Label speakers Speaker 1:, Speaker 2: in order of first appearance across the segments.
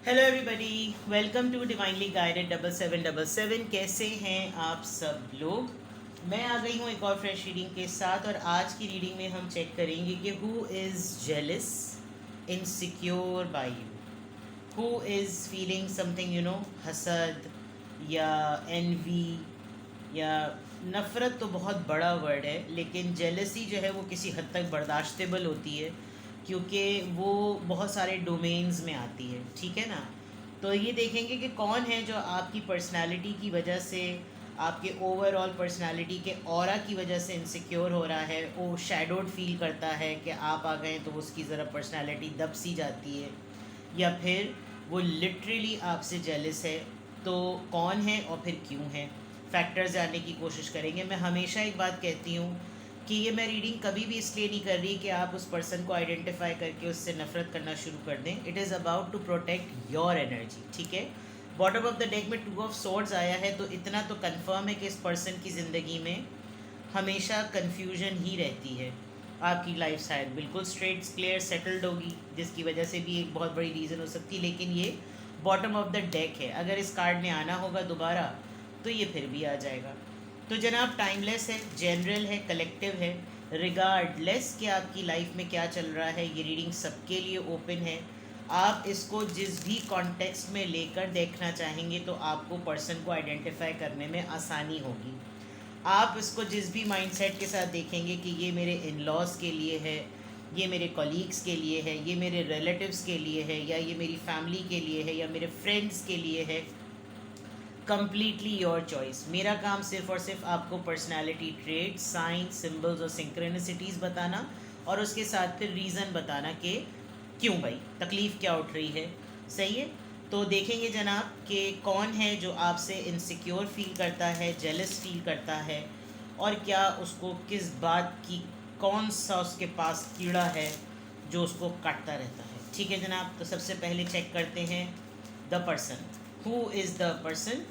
Speaker 1: Hello everybody, welcome to divinely guided 7777। कैसे हैं आप सब लोग। मैं आ गई हूँ एक और फ्रेश रीडिंग के साथ, और आज की रीडिंग में हम चेक करेंगे कि who is jealous, insecure by you, who is feeling something हसद या एनवी या नफ़रत। तो बहुत बड़ा वर्ड है, लेकिन जेलसी जो है वो किसी हद तक बर्दाश्तेबल होती है, क्योंकि वो बहुत सारे डोमेन्स में आती है। ठीक है ना। तो ये देखेंगे कि कौन है जो आपकी पर्सनालिटी की वजह से, आपके ओवरऑल पर्सनालिटी के ऑरा की वजह से इनसिक्योर हो रहा है। वो शैडोड फील करता है कि आप आ गए तो उसकी ज़रा पर्सनालिटी दब सी जाती है, या फिर वो लिटरली आपसे जेलस है। तो कौन है और फिर क्यों है, फैक्टर्स जानने की कोशिश करेंगे। मैं हमेशा एक बात कहती हूँ कि ये मैं रीडिंग कभी भी इसलिए नहीं कर रही कि आप उस पर्सन को आइडेंटिफाई करके उससे नफरत करना शुरू कर दें। It is about to protect your energy. ठीक है। बॉटम ऑफ द डेक में 2 ऑफ सोर्ड्स आया है, तो इतना तो कंफर्म है कि इस पर्सन की ज़िंदगी में हमेशा कन्फ्यूजन ही रहती है। आपकी लाइफ शायद बिल्कुल स्ट्रेट क्लियर सेटल्ड होगी, जिसकी वजह से भी एक बहुत बड़ी रीज़न हो सकती है, लेकिन ये बॉटम ऑफ द डेक है। अगर इस कार्ड ने आना होगा दोबारा तो ये फिर भी आ जाएगा। तो जनाब, टाइमलेस है, जनरल है, कलेक्टिव है। रिगार्डलेस कि आपकी लाइफ में क्या चल रहा है, ये रीडिंग सबके लिए ओपन है। आप इसको जिस भी कॉन्टेक्स्ट में लेकर देखना चाहेंगे तो आपको पर्सन को आइडेंटिफाई करने में आसानी होगी। आप इसको जिस भी माइंडसेट के साथ देखेंगे कि ये मेरे इन लॉज के लिए है, ये मेरे कॉलीग्स के लिए है, ये मेरे रिलेटिव्स के लिए है, या ये मेरी फैमिली के लिए है, या मेरे फ्रेंड्स के लिए है, कम्प्लीटली योर चॉइस। मेरा काम सिर्फ और सिर्फ आपको पर्सनालिटी ट्रेट, साइन, सिंबल्स और सिंक्रोनिसिटीज़ बताना, और उसके साथ फिर रीज़न बताना कि क्यों भाई तकलीफ़ क्या उठ रही है। सही है। तो देखेंगे जनाब कि कौन है जो आपसे इनसिक्योर फील करता है, जेलस फील करता है, और क्या उसको किस बात की, कौन सा उसके पास कीड़ा है जो उसको काटता रहता है। ठीक है जनाब। तो सबसे पहले चेक करते हैं the person, who is the person.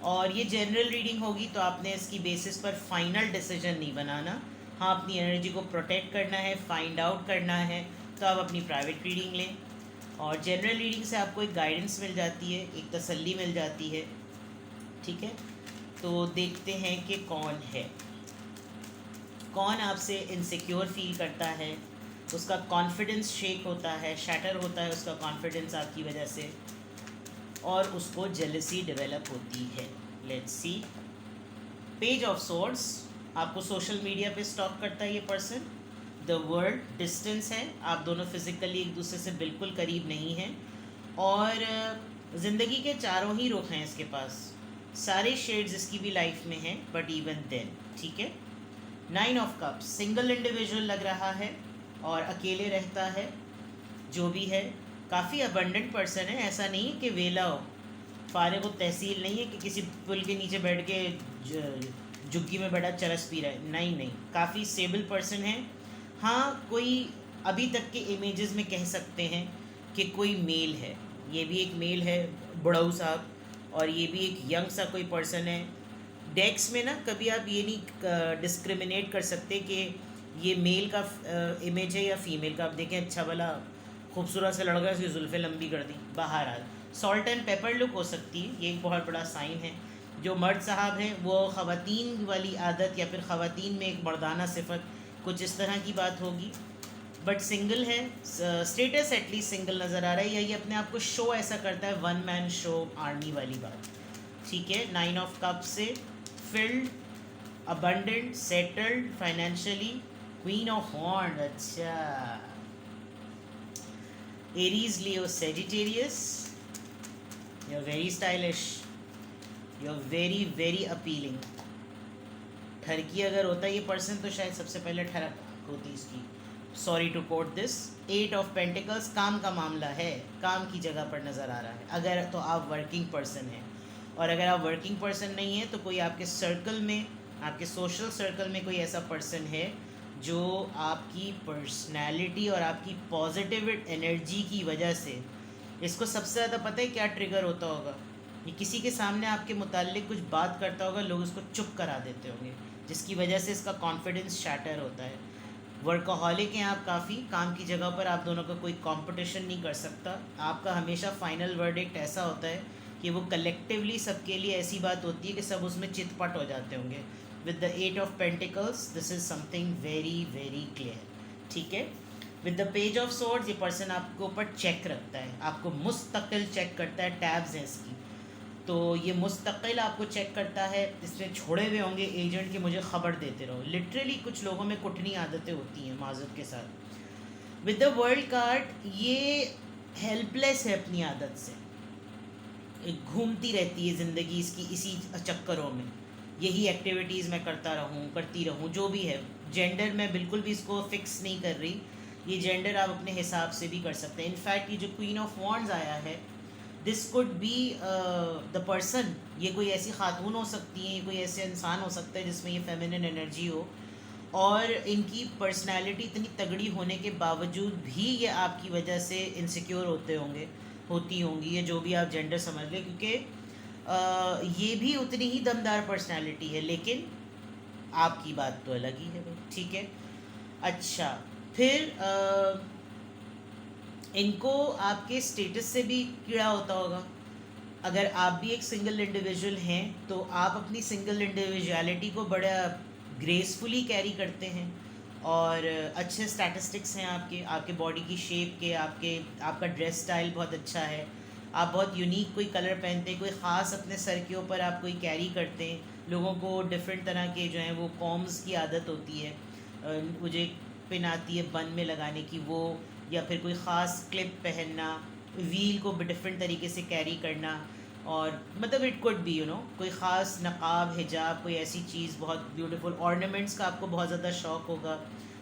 Speaker 1: और ये जनरल रीडिंग होगी, तो आपने इसकी बेसिस पर फाइनल डिसीजन नहीं बनाना। हाँ, अपनी एनर्जी को प्रोटेक्ट करना है, फाइंड आउट करना है, तो आप अपनी प्राइवेट रीडिंग लें। और जनरल रीडिंग से आपको एक गाइडेंस मिल जाती है, एक तसल्ली मिल जाती है। ठीक है। तो देखते हैं कि कौन है, कौन आपसे इनसिक्योर फील करता है, उसका कॉन्फिडेंस शेक होता है, शैटर होता है उसका कॉन्फिडेंस आपकी वजह से, और उसको जेलसी डेवलप होती है। Let's see. Page of swords, आपको सोशल मीडिया पे स्टॉक करता है ये पर्सन। द वर्ल्ड, डिस्टेंस है, आप दोनों फिजिकली एक दूसरे से बिल्कुल करीब नहीं हैं, और ज़िंदगी के चारों ही रुख हैं इसके पास, सारे शेड्स इसकी भी लाइफ में हैं, बट इवन देन। ठीक है। 9 ऑफ कप्स, सिंगल इंडिविजुअल लग रहा है और अकेले रहता है। जो भी है, काफ़ी अबंडेंट पर्सन है, ऐसा नहीं है कि वेला हो, फारिग तहसील नहीं है कि किसी पुल के नीचे बैठ के झुग्गी में बैठा चरस पी रहा है। नहीं नहीं, काफ़ी स्टेबल पर्सन है। हाँ, कोई अभी तक के इमेजेस में कह सकते हैं कि कोई मेल है, ये भी एक मेल है, बुढ़ऊ साहब, और ये भी एक यंग सा कोई पर्सन है। डेक्स में ना कभी आप ये नहीं डिस्क्रिमिनेट कर सकते कि ये मेल का इमेज है या फीमेल का। आप देखें, अच्छा भला खूबसूरत से लड़का, उसकी जुल्फ़ें लंबी कर दी, बाहर आ। सॉल्ट एंड पेपर लुक हो सकती है, ये एक बहुत बड़ा साइन है। जो मर्द साहब हैं वो ख़वातीन वाली आदत, या फिर ख़वातीन में एक मर्दाना सिफत, कुछ इस तरह की बात होगी। बट सिंगल है, स्टेटस एटलीस्ट सिंगल नज़र आ रहा है, या ये अपने आप को शो ऐसा करता है, वन मैन शो, आर्मी वाली बात। ठीक है। 9 ऑफ कप से filled, abundant, settled financially. Queen of horn, अच्छा। Aries, Leo, Sagittarius. You are very stylish, you are very very appealing. ठरकी अगर होता ये पर्सन तो शायद सबसे पहले ठरक होती इसकी। Sorry to quote this. 8 of pentacles, काम का मामला है, काम की जगह पर नज़र आ रहा है, अगर तो आप वर्किंग पर्सन हैं। और अगर आप वर्किंग पर्सन नहीं हैं तो कोई आपके सर्कल में, आपके सोशल सर्कल में कोई ऐसा पर्सन है जो आपकी पर्सनैलिटी और आपकी पॉजिटिव एनर्जी की वजह से, इसको सबसे ज़्यादा पता है क्या ट्रिगर होता होगा, ये किसी के सामने आपके मुताल्लिक कुछ बात करता होगा, लोग उसको चुप करा देते होंगे, जिसकी वजह से इसका कॉन्फिडेंस शैटर होता है। वर्कaholic हैं आप काफ़ी, काम की जगह पर आप दोनों का कोई कंपटीशन नहीं कर सकता। आपका हमेशा फाइनल वर्डिक्ट ऐसा होता है कि वो कलेक्टिवली सबके लिए ऐसी बात होती है कि सब उसमें चितपट हो जाते होंगे। With the 8 of Pentacles this is something very very clear, ठीक है। With the page of swords ये पर्सन आपके ऊपर चेक रखता है, आपको मुस्तकिल चेक करता है, टैब्स हैं इसकी, तो ये मुस्तकिल आपको चेक करता है। इसने छोड़े हुए होंगे एजेंट कि मुझे ख़बर देते रहो। लिटरली कुछ लोगों में कुटनी आदतें होती हैं माजूद के साथ। विद द वर्ल्ड कार्ड ये हेल्पलेस है अपनी आदत से, एक घूमती रहती है ज़िंदगी इसकी इसी चक्करों में, यही एक्टिविटीज़ मैं करती रहूँ जो भी है। जेंडर मैं बिल्कुल भी इसको फिक्स नहीं कर रही, ये जेंडर आप अपने हिसाब से भी कर सकते हैं। इनफैक्ट ये जो क्वीन ऑफ वॉन्ड्स आया है, this could be the person, ये कोई ऐसी खातून हो सकती है, कोई ऐसे इंसान हो सकता है जिसमें ये फेमिनिन एनर्जी हो, और इनकी पर्सनैलिटी इतनी तगड़ी होने के बावजूद भी ये आपकी वजह से इनसिक्योर होती होंगी, ये जो भी आप जेंडर समझ लें, क्योंकि ये भी उतनी ही दमदार पर्सनैलिटी है, लेकिन आपकी बात तो अलग ही है भाई, ठीक है। अच्छा, फिर इनको आपके स्टेटस से भी कीड़ा होता होगा। अगर आप भी एक सिंगल इंडिविजुअल हैं तो आप अपनी सिंगल इंडिविजुअलिटी को बड़ा ग्रेसफुली कैरी करते हैं, और अच्छे स्टैटिस्टिक्स हैं आपके बॉडी की शेप के, आपका ड्रेस स्टाइल बहुत अच्छा है, आप बहुत यूनिक कोई कलर पहनते हैं, कोई ख़ास अपने सर के ऊपर आप कोई कैरी करते हैं। लोगों को डिफरेंट तरह के जो हैं वो कॉम्स की आदत होती है, मुझे पिन आती है बन में लगाने की वो, या फिर कोई ख़ास क्लिप पहनना, व्हील को डिफरेंट तरीके से कैरी करना, और मतलब इट कुड बी कोई ख़ास नकाब हिजाब, कोई ऐसी चीज़, बहुत ब्यूटीफुल ऑर्नामेंट्स का आपको बहुत ज़्यादा शौक़ होगा।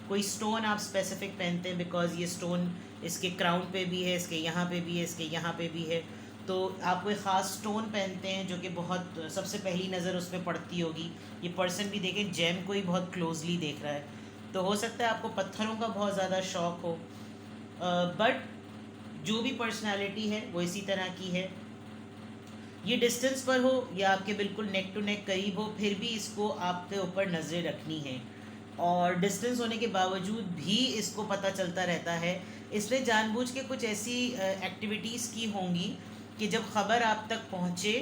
Speaker 1: कोई स्टोन आप स्पेसिफिक पहनते हैं बिकॉज ये स्टोन इसके क्राउन पे भी है, इसके यहाँ पे भी है, इसके यहाँ पे भी है, तो आप कोई ख़ास स्टोन पहनते हैं जो कि बहुत सबसे पहली नज़र उस पर पड़ती होगी। ये पर्सन भी देखें जेम को ही बहुत क्लोजली देख रहा है, तो हो सकता है आपको पत्थरों का बहुत ज़्यादा शौक़ हो, बट जो भी पर्सनालिटी है वो इसी तरह की है। ये डिस्टेंस पर हो या आपके बिल्कुल नेक टू नेक करीब हो, फिर भी इसको आपके ऊपर नज़रें रखनी है, और डिस्टेंस होने के बावजूद भी इसको पता चलता रहता है। इसने जानबूझ के कुछ ऐसी एक्टिविटीज़ की होंगी कि जब ख़बर आप तक पहुँचे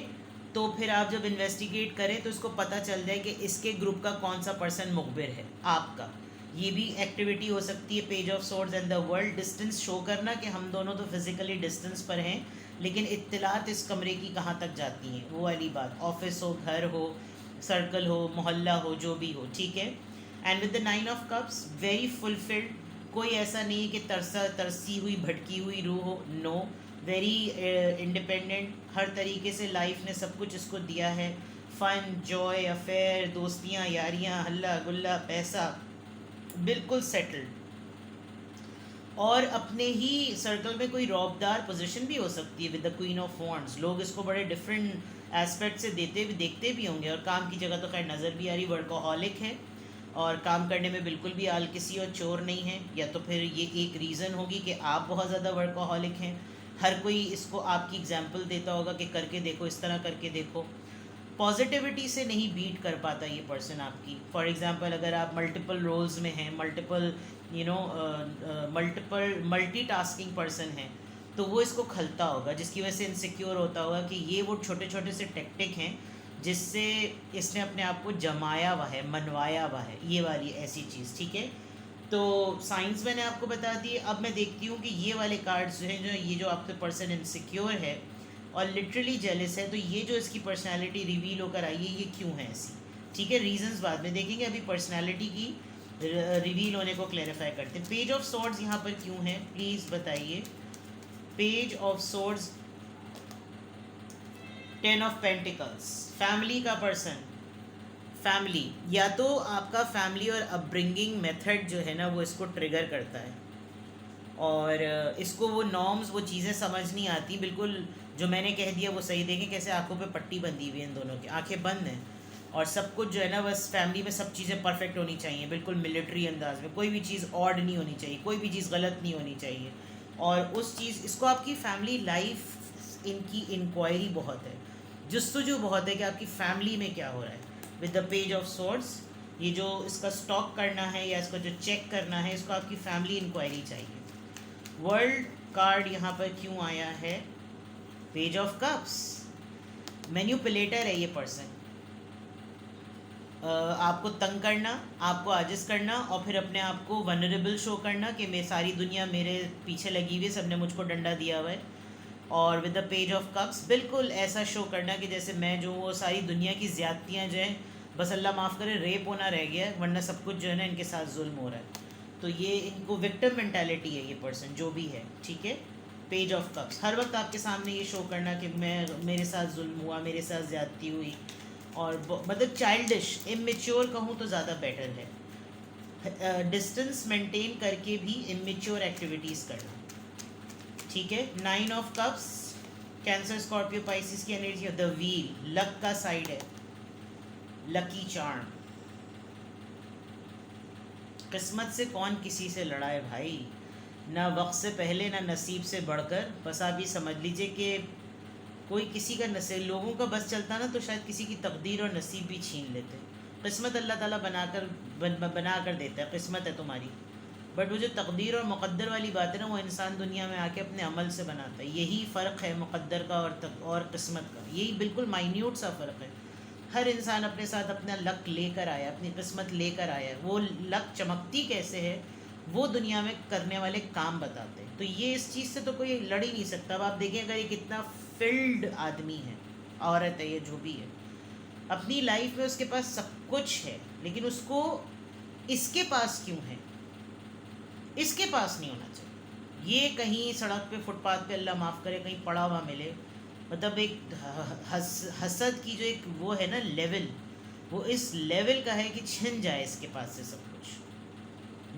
Speaker 1: तो फिर आप जब इन्वेस्टिगेट करें तो इसको पता चल जाए कि इसके ग्रुप का कौन सा पर्सन मुखबिर है आपका। ये भी एक्टिविटी हो सकती है। Page of swords and the world, distance show करना कि हम दोनों तो फिज़िकली डिस्टेंस पर हैं, लेकिन इत्तलात इस कमरे की कहाँ तक जाती हैं, वो वाली बात। ऑफिस हो, घर हो, सर्कल हो, मोहल्ला हो, जो भी हो, ठीक है। And with the 9 of Cups, very fulfilled, कोई ऐसा नहीं है कि तरसी हुई भटकी हुई रूह हो, नो, वेरी इंडिपेंडेंट, हर तरीके से लाइफ ने सब कुछ इसको दिया है, फ़न, जॉय, अफेयर, दोस्तियाँ, यारियाँ, हल्ला गुल्ला, पैसा, बिल्कुल सेटल्ड, और अपने ही सर्कल में कोई रौबदार पोजीशन भी हो सकती है। With the queen of wands, लोग इसको बड़े डिफरेंट एस्पेक्ट से देखते भी होंगे, और काम की जगह तो खैर नज़र भी आ रही, वर्कaholic है और काम करने में बिल्कुल भी आलसी और चोर नहीं है, या तो फिर ये एक रीज़न होगी कि आप बहुत ज़्यादा वर्कaholic हैं। हर कोई इसको आपकी एग्जांपल देता होगा कि करके देखो, इस तरह करके देखो। पॉजिटिविटी से नहीं बीट कर पाता ये पर्सन आपकी। फॉर एग्जांपल अगर आप मल्टीपल रोल्स में हैं, मल्टीटास्किंग पर्सन है, तो वो इसको खलता होगा, जिसकी वजह से इनसिक्योर होता होगा कि ये वो छोटे छोटे से टेक्टिक हैं जिससे इसने अपने आप को जमाया हुआ है, मनवाया हुआ है, ये वाली ऐसी चीज़, ठीक है। तो साइंस मैंने आपको बता दी। अब मैं देखती हूँ कि ये वाले कार्ड्स जो हैं, जो ये जो आपके पर्सन इनसिक्योर है और लिटरली जेलस है, तो ये जो इसकी पर्सनालिटी रिवील होकर आई है, ये क्यों है ऐसी, ठीक है। रीजंस बाद में देखेंगे, अभी पर्सनालिटी की रिवील होने को क्लैरिफाई करते हैं। पेज ऑफ सोर्ड्स यहाँ पर क्यों है, प्लीज़ बताइए। Page of swords, 10 of Pentacles, family का पर्सन। फैमिली, या तो आपका फैमिली और अपब्रिंगिंग मेथड जो है ना वो इसको ट्रिगर करता है, और इसको वो नॉर्म्स, वो चीज़ें समझ नहीं आती बिल्कुल। जो मैंने कह दिया वो सही। देखें कैसे आंखों पे पट्टी बंधी हुई है इन दोनों की, आंखें बंद हैं, और सब कुछ जो है ना बस फैमिली में सब चीज़ें परफेक्ट होनी चाहिए, बिल्कुल मिलिट्री अंदाज में, कोई भी चीज़ ऑड नहीं होनी चाहिए, कोई भी चीज़ गलत नहीं होनी चाहिए। और उस चीज़, इसको आपकी फैमिली लाइफ, इनकी इंक्वायरी बहुत है, जस्तजू बहुत है कि आपकी फैमिली में क्या हो रहा है। With the page of swords, ये जो इसका स्टॉक करना है या इसका जो चेक करना है, इसको आपकी फैमिली इंक्वायरी चाहिए। वर्ल्ड कार्ड यहाँ पर क्यों आया है? Page of cups. मैन्युपुलेटर है ये पर्सन। आपको तंग करना, आपको आजिज़ करना और फिर अपने आप को वनरेबल शो करना कि मैं सारी दुनिया मेरे पीछे लगी हुई है, सबने मुझको डंडा दिया हुआ है। और with the page of cups बिल्कुल ऐसा शो करना कि जैसे मैं जो वो सारी दुनिया की ज़्यादतियाँ जो हैं, बस अल्लाह माफ़ करे रेप होना रह गया है, वरना सब कुछ जो है ना इनके साथ जुल्म हो रहा है। तो ये इनको विक्टिम मेंटालिटी है ये पर्सन जो भी है, ठीक है। पेज ऑफ कप्स हर वक्त आपके सामने ये शो करना कि मैं मेरे साथ जुल्म हुआ, मेरे साथ ज़्यादती हुई, और मतलब चाइल्डिश, इमेच्योर कहूँ तो ज़्यादा बेटर है। डिस्टेंस मेंटेन करके भी इमेच्योर एक्टिविटीज़ करना, ठीक है। 9 of cups cancer Scorpio Pisces की एनर्जी। द व्हील लक का साइड है, लकी चार्म। किस्मत से कौन किसी से लड़ा है भाई? ना वक्त से पहले ना नसीब से बढ़कर। बस आप ये समझ लीजिए कि कोई किसी का नसीब, लोगों का बस चलता ना तो शायद किसी की तकदीर और नसीब भी छीन लेते। किस्मत अल्लाह ताला बना कर देता है, किस्मत है तुम्हारी। बट वो जो तकदीर और मुक़द्दर वाली बात है ना, वो इंसान दुनिया में आके अपने अमल से बनाता है। यही फ़र्क है मुक़द्दर का और किस्मत का। यही बिल्कुल माइन्यूट सा फ़र्क है। हर इंसान अपने साथ अपना लक लेकर आया, अपनी किस्मत लेकर आया। वो लक चमकती कैसे है वो दुनिया में करने वाले काम बताते हैं। तो ये इस चीज़ से तो कोई लड़ ही नहीं सकता। अब आप देखें अगर ये कितना फील्ड आदमी है, औरत है, ये जो भी है, अपनी लाइफ में उसके पास सब कुछ है, लेकिन उसको इसके पास क्यों है? इसके पास नहीं होना चाहिए। ये कहीं सड़क पे, फुटपाथ पे, अल्लाह माफ़ करे, कहीं पड़ा हुआ मिले, मतलब एक हसद की जो एक वो है ना लेवल, वो इस लेवल का है कि छिन जाए इसके पास से सब कुछ,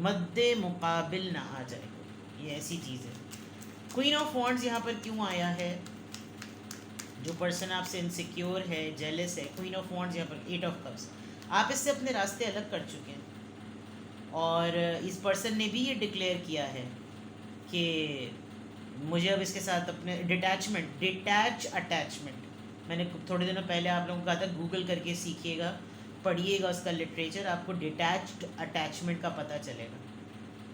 Speaker 1: मद्दे मुकाबिल ना आ जाए। ये ऐसी चीज़ है। क्वीन ऑफ वॉन्ड्स यहाँ पर क्यों आया है? जो पर्सन आपसे इनसिक्योर है, जेलस है, क्वीन ऑफ वॉन्ड्स यहाँ पर 8 ऑफ कप्स। आप इससे अपने रास्ते अलग कर चुके हैं और इस पर्सन ने भी ये डिक्लेयर किया है कि मुझे अब इसके साथ अपने डिटैच अटैचमेंट। मैंने थोड़े दिनों पहले आप लोगों को कहा था गूगल करके सीखिएगा, पढ़िएगा उसका लिटरेचर, आपको डिटैच्ड अटैचमेंट का पता चलेगा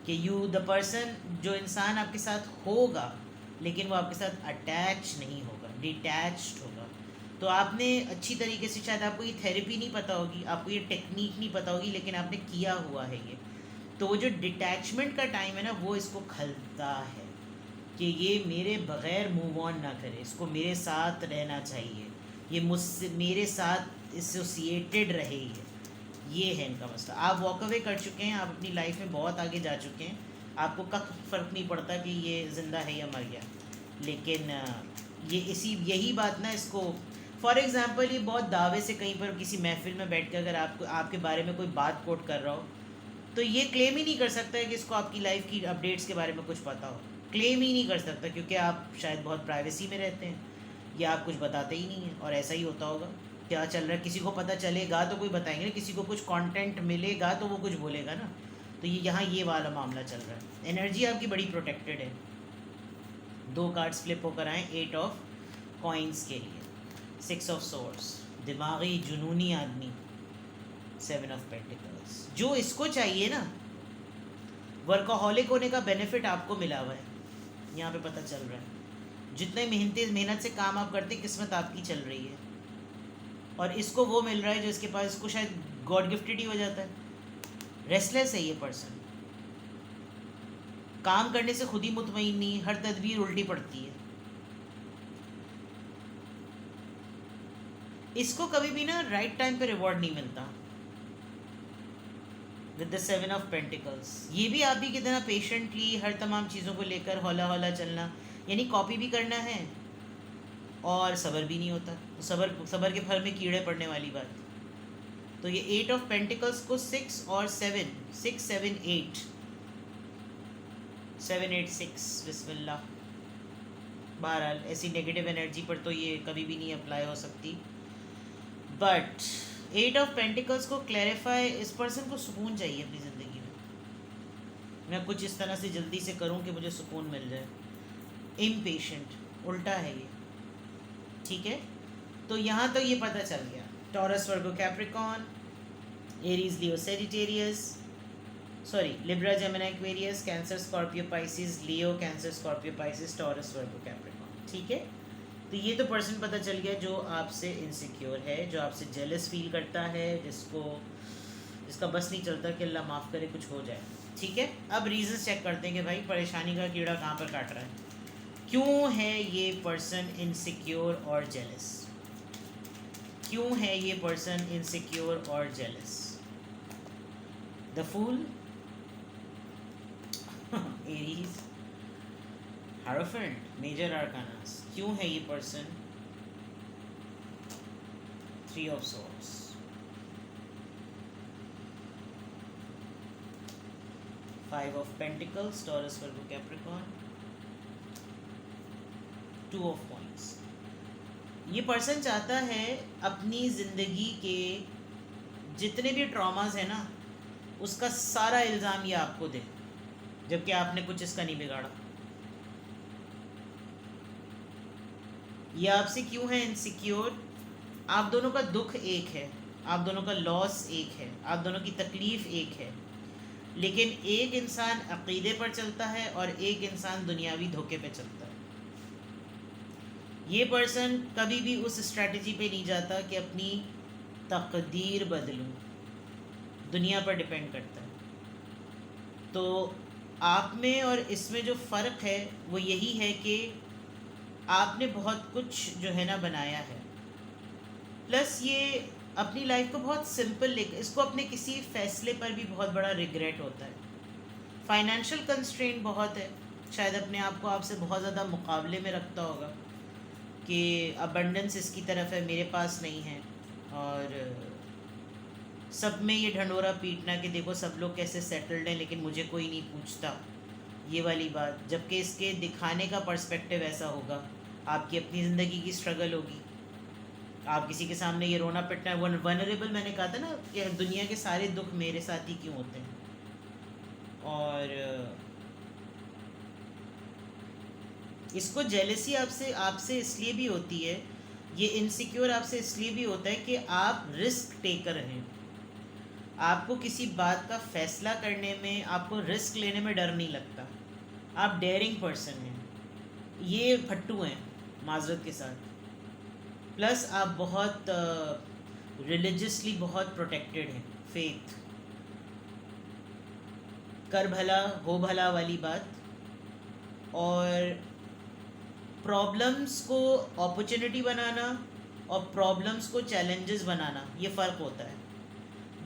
Speaker 1: कि द पर्सन, जो इंसान आपके साथ होगा लेकिन वो आपके साथ अटैच नहीं होगा, डिटैच्ड होगा। तो आपने अच्छी तरीके से, शायद आपको ये थेरेपी नहीं पता होगी, आपको ये टेक्निक नहीं पता होगी, लेकिन आपने किया हुआ है ये। तो वो जो डिटैचमेंट का टाइम है ना, वो इसको खलता है कि ये मेरे बग़ैर मूव ऑन ना करे, इसको मेरे साथ रहना चाहिए, ये मुझसे मेरे साथ एसोसिएटेड रहे। ये है इनका मसला। आप वॉक अवे कर चुके हैं, आप अपनी लाइफ में बहुत आगे जा चुके हैं, आपको कब फ़र्क नहीं पड़ता कि ये ज़िंदा है या मर गया। लेकिन ये यही बात ना, इसको फॉर एग्ज़ाम्पल ये बहुत दावे से कहीं पर किसी महफिल में बैठ कर अगर आपके बारे में कोई बात कोट कर रहा हो, तो ये क्लेम ही नहीं कर सकता है कि इसको आपकी लाइफ की अपडेट्स के बारे में कुछ पता हो। क्लेम ही नहीं कर सकता, क्योंकि आप शायद बहुत प्राइवेसी में रहते हैं या आप कुछ बताते ही नहीं हैं। और ऐसा ही होता होगा, क्या चल रहा है किसी को पता चलेगा तो कोई बताएंगे, किसी को कुछ कंटेंट मिलेगा तो वो कुछ बोलेगा ना। तो ये यहाँ ये वाला मामला चल रहा है। एनर्जी आपकी बड़ी प्रोटेक्टेड है। 2 कार्ड्स फ्लिप होकर आए 8 ऑफ कॉइन्स के लिए। 6 ऑफ सोर्ड्स, दिमागी जुनूनी आदमी। 7 ऑफ पेंटिकल्स, जो इसको चाहिए ना, वर्कaholic होने का बेनिफिट आपको मिला हुआ है, यहाँ पे पता चल रहा है। जितने मेहनत से काम आप करते, किस्मत आपकी चल रही है और इसको वो मिल रहा है जो इसके पास, इसको शायद गॉड गिफ्टेड ही हो जाता है। रेस्टलेस है ये पर्सन, काम करने से खुद ही मुतमईन नहीं, हर तदबीर उल्टी पड़ती है। इसको कभी भी ना राइट टाइम पे रिवॉर्ड नहीं मिलता। विद द 7 ऑफ पेंटिकल्स, ये भी आप ही की तरह पेशेंटली हर तमाम चीज़ों को लेकर हौला हौला चलना, यानी कॉपी भी करना है और सब्र भी नहीं होता। तो सब्र के फल में कीड़े पड़ने वाली बात। तो ये 8 ऑफ पेंटिकल्स को 6 और 7, 6 7 8, 7 8 6, बिस्मिल्लाह। बहरहाल ऐसी नेगेटिव एनर्जी पर तो ये कभी भी नहीं अप्लाई हो सकती। बट 8 ऑफ पेंटिकल्स को क्लैरिफाई, इस पर्सन को सुकून चाहिए अपनी ज़िंदगी में। मैं कुछ इस तरह से जल्दी से करूं कि मुझे सुकून मिल जाए। इम्पेशेंट, उल्टा है ये, ठीक है। तो यहाँ तो ये पता चल गया। Taurus, Virgo, Capricorn, Aries Leo Sagittarius, sorry Libra Gemini Aquarius, Cancer Scorpio Pisces, Leo Cancer Scorpio Pisces, Taurus Virgo Capricorn. ठीक है, तो ये तो पर्सन पता चल गया जो आपसे इनसिक्योर है, जो आपसे जेलस फील करता है, जिसका बस नहीं चलता कि अल्लाह माफ़ करे कुछ हो जाए। ठीक है, अब रीज़न चेक करते हैं कि भाई परेशानी का कीड़ा कहाँ पर काट रहा है, क्यों है ये पर्सन इनसिक्योर और जेलस, क्यों है ये पर्सन इनसिक्योर और jealous. The fool, Aries, hierophant, major arcanas, क्यों है ये person, three of swords, five of pentacles, Taurus Virgo Capricorn, two of points. ये पर्सन चाहता है अपनी ज़िंदगी के जितने भी ट्रॉमास हैं ना, उसका सारा इल्ज़ाम ये आपको दे, जबकि आपने कुछ इसका नहीं बिगाड़ा। ये आपसे क्यों है इनसिक्योर, आप दोनों का दुख एक है, आप दोनों का लॉस एक है, आप दोनों की तकलीफ़ एक है, लेकिन एक इंसान अक़ीदे पर चलता है और एक इंसान दुनियावी धोखे पे चलता है। ये पर्सन कभी भी उस स्ट्रैटेजी पे नहीं जाता कि अपनी तकदीर बदलूं, दुनिया पर डिपेंड करता है। तो आप में और इसमें जो फ़र्क है वो यही है कि आपने बहुत कुछ जो है ना बनाया है, प्लस ये अपनी लाइफ को बहुत सिंपल ले, इसको अपने किसी फ़ैसले पर भी बहुत बड़ा रिग्रेट होता है। फाइनेंशियल कंस्ट्रेंट बहुत है, शायद अपने आप को आपसे बहुत ज़्यादा मुकाबले में रखता होगा कि अबंडेंस इसकी तरफ है, मेरे पास नहीं है, और सब में ये ढंडोरा पीटना कि देखो सब लोग कैसे सेटल्ड हैं लेकिन मुझे कोई नहीं पूछता, ये वाली बात। जबकि इसके दिखाने का पर्सपेक्टिव ऐसा होगा, आपकी अपनी ज़िंदगी की स्ट्रगल होगी, आप किसी के सामने ये रोना पिटना है, वनरेबल, मैंने कहा था ना कि दुनिया के सारे दुख मेरे साथ ही क्यों होते हैं। और इसको जेलसी आपसे आपसे इसलिए भी होती है, ये इनसिक्योर आपसे इसलिए भी होता है कि आप रिस्क टेकर हैं, आपको किसी बात का फैसला करने में, आपको रिस्क लेने में डर नहीं लगता, आप डेयरिंग पर्सन हैं। ये फट्टू हैं माजरत के साथ, प्लस आप बहुत रिलीजियसली बहुत प्रोटेक्टेड हैं, फेथ, कर भला हो भला वाली बात। और प्रॉब्लम्स को अपॉर्चुनिटी बनाना और प्रॉब्लम्स को चैलेंजेस बनाना, ये फ़र्क होता है।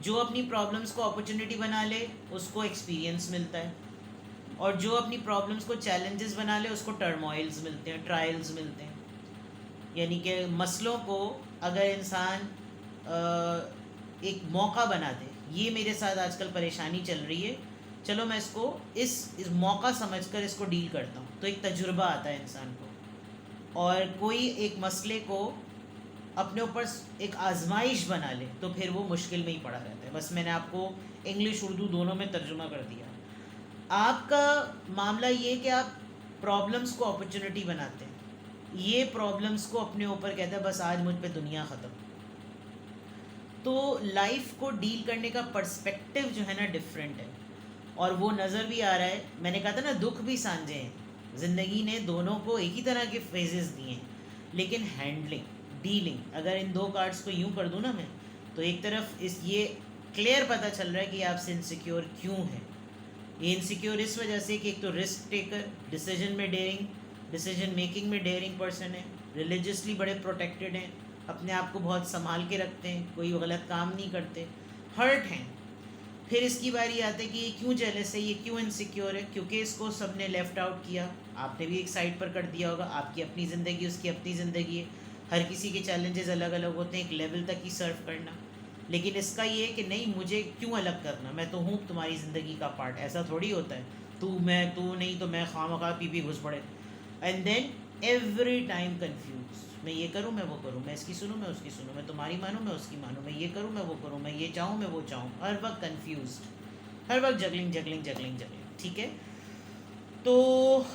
Speaker 1: जो अपनी प्रॉब्लम्स को अपॉर्चुनिटी बना ले उसको एक्सपीरियंस मिलता है, और जो अपनी प्रॉब्लम्स को चैलेंजेस बना ले उसको टर्मोइल्स मिलते हैं, ट्रायल्स मिलते हैं। यानी कि मसलों को अगर इंसान एक मौका बना दे, ये मेरे साथ आजकल परेशानी चल रही है, चलो मैं इसको इस मौका समझकर इसको डील करता हूँ, तो एक तजुर्बा आता है इंसान को। और कोई एक मसले को अपने ऊपर एक आजमाइश बना ले तो फिर वो मुश्किल में ही पड़ा रहता है। बस मैंने आपको इंग्लिश उर्दू दोनों में तर्जुमा कर दिया। आपका मामला ये कि आप प्रॉब्लम्स को अपॉर्चुनिटी बनाते हैं, ये प्रॉब्लम्स को अपने ऊपर कहता है बस आज मुझ पे दुनिया ख़त्म। तो लाइफ को डील करने का पर्सपेक्टिव जो है ना डिफरेंट है, और वो नज़र भी आ रहा है। मैंने कहा था ना दुख भी सांझे हैं, ज़िंदगी ने दोनों को एक ही तरह के फेजेस दिए हैं, लेकिन हैंडलिंग, डीलिंग, अगर इन दो कार्ड्स को यूँ कर दूँ ना मैं, तो एक तरफ इस ये क्लियर पता चल रहा है कि आपसे इनसिक्योर क्यों है। ये इनसिक्योर इस वजह से कि एक तो रिस्क टेकर, डिसीजन में डेयरिंग, डिसीजन मेकिंग में डेयरिंग पर्सन है, रिलीजियसली बड़े प्रोटेक्टेड हैं, अपने आप को बहुत संभाल के रखते हैं, कोई गलत काम नहीं करते, हर्ट हैं। फिर इसकी बारी आती है कि ये क्यों जेलस है, ये क्यों इनसिक्योर है, क्योंकि इसको सब ने लेफ़्ट आउट किया, आपने भी एक साइड पर कर दिया होगा। आपकी अपनी ज़िंदगी, उसकी अपनी ज़िंदगी है, हर किसी के चैलेंजेस अलग अलग होते हैं, एक लेवल तक ही सर्व करना। लेकिन इसका ये है कि नहीं, मुझे क्यों अलग करना, मैं तो हूँ तुम्हारी ज़िंदगी का पार्ट। ऐसा थोड़ी होता है तू नहीं तो मैं खामखा पी घुस पड़े। And then every time confuse, मैं ये करूँ मैं वो करूँ, मैं इसकी सुनूँ मैं उसकी सुनूँ, मैं तुम्हारी मानूँ मैं उसकी मानूँ, मैं ये करूँ मैं वो करूँ, मैं ये चाहूँ मैं वो चाहूँ, हर वक्त कन्फ्यूज, हर वक्त जगलिंग जगलिंग जगलिंग जगलिंग। ठीक है, तो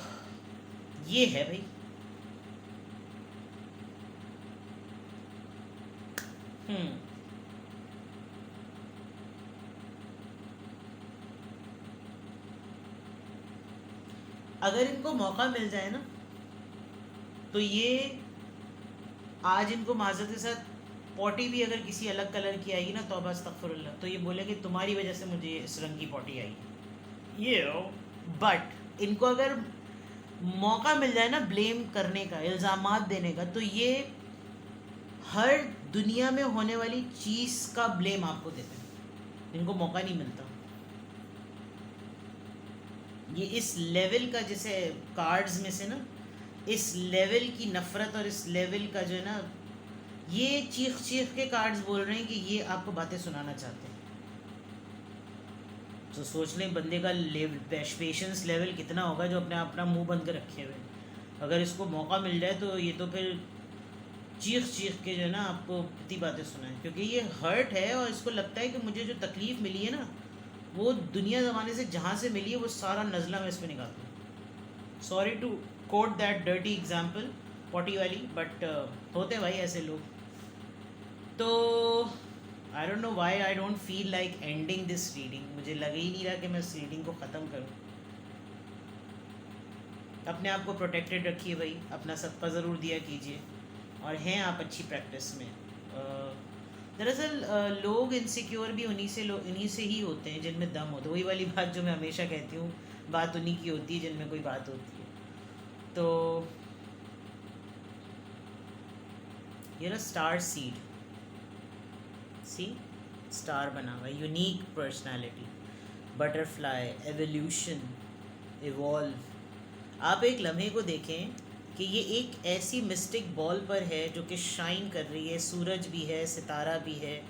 Speaker 1: ये है भाई। अगर इनको मौका मिल जाए ना तो ये आज इनको माजरत के साथ पॉटी भी अगर किसी अलग कलर की आएगी ना, तौबा अस्तगफिरुल्लाह, तो ये बोलेंगे तुम्हारी वजह से मुझे इस रंग की पॉटी आई ये। बट इनको अगर मौका मिल जाए ना ब्लेम करने का, इल्ज़ामात देने का, तो ये हर दुनिया में होने वाली चीज़ का ब्लेम आपको देते हैं। इनको मौका नहीं मिलता। ये इस लेवल का, जैसे कार्ड्स में से ना, इस लेवल की नफ़रत और इस लेवल का जो है ना, ये चीख चीख के कार्ड्स बोल रहे हैं कि ये आपको बातें सुनाना चाहते हैं। तो सोच लें बंदे का पेशेंस लेवल कितना होगा जो अपना मुंह बंद कर रखे हुए। अगर इसको मौका मिल जाए तो ये तो फिर चीख चीख के जो है ना आपको इतनी बातें सुनाए, क्योंकि ये हर्ट है और इसको लगता है कि मुझे जो तकलीफ़ मिली है ना, वो दुनिया ज़माने से जहाँ से मिली है वो सारा नज़ला मैं इस पर निकालता हूँ। Sorry to quote that dirty example potty वाली, बट होते भाई ऐसे लोग। तो I don't know why I don't feel like ending this reading. मुझे लग ही नहीं रहा कि मैं इस रीडिंग को ख़त्म करूँ। अपने आप को प्रोटेक्टेड रखिए भाई, अपना सदका ज़रूर दिया कीजिए, और हैं आप अच्छी प्रैक्टिस में। दरअसल लोग इनसिक्योर भी उन्हीं से ही होते हैं जिनमें दम होता है। वही वाली बात जो मैं हमेशा कहती हूँ, बात उन्हीं की होती है जिनमें कोई बात होती है। तो ये ना स्टार सीड, सी स्टार बना हुआ, unique personality, butterfly, evolution, evolve. आप एक लम्हे को देखें कि ये एक ऐसी मिस्टिक बॉल पर है जो कि शाइन कर रही है, सूरज भी है, सितारा भी है,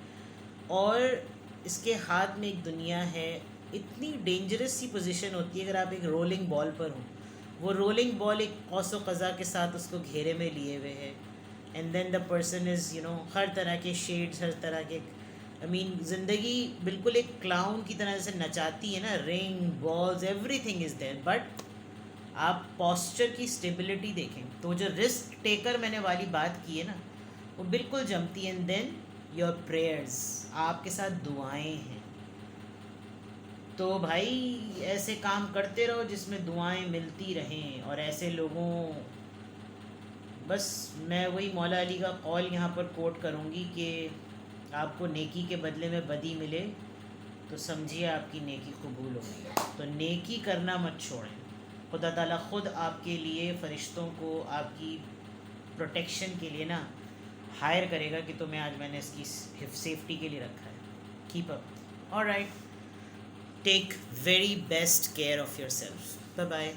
Speaker 1: और इसके हाथ में एक दुनिया है। इतनी डेंजरस सी पोजीशन होती है अगर आप एक रोलिंग बॉल पर हो। वो रोलिंग बॉल एक कौसो क़ज़ा के साथ उसको घेरे में लिए हुए है, and then the person is हर तरह के शेड्स, हर तरह के ज़िंदगी बिल्कुल एक क्लाउन की तरह से नचाती है ना, ring, balls, everything is there. But आप पॉस्चर की स्टेबिलिटी देखें तो जो रिस्क टेकर मैंने वाली बात की है ना, वो बिल्कुल जमती है। एंड देन योर प्रेयर्स, आपके साथ दुआएं हैं। तो भाई ऐसे काम करते रहो जिसमें दुआएं मिलती रहें, और ऐसे लोगों, बस मैं वही मौला अली का कौल यहाँ पर कोट करूँगी कि आपको नेकी के बदले में बदी मिले तो समझिए आपकी नेकी कबूल हो गई। तो नेकी करना मत छोड़ें। खुदा ताला ख़ुद आपके लिए फ़रिश्तों को आपकी प्रोटेक्शन के लिए ना हायर करेगा कि तुम्हें आज मैंने इसकी सेफ्टी के लिए रखा है। Keep up. Alright, take very best care of yourself. Bye bye.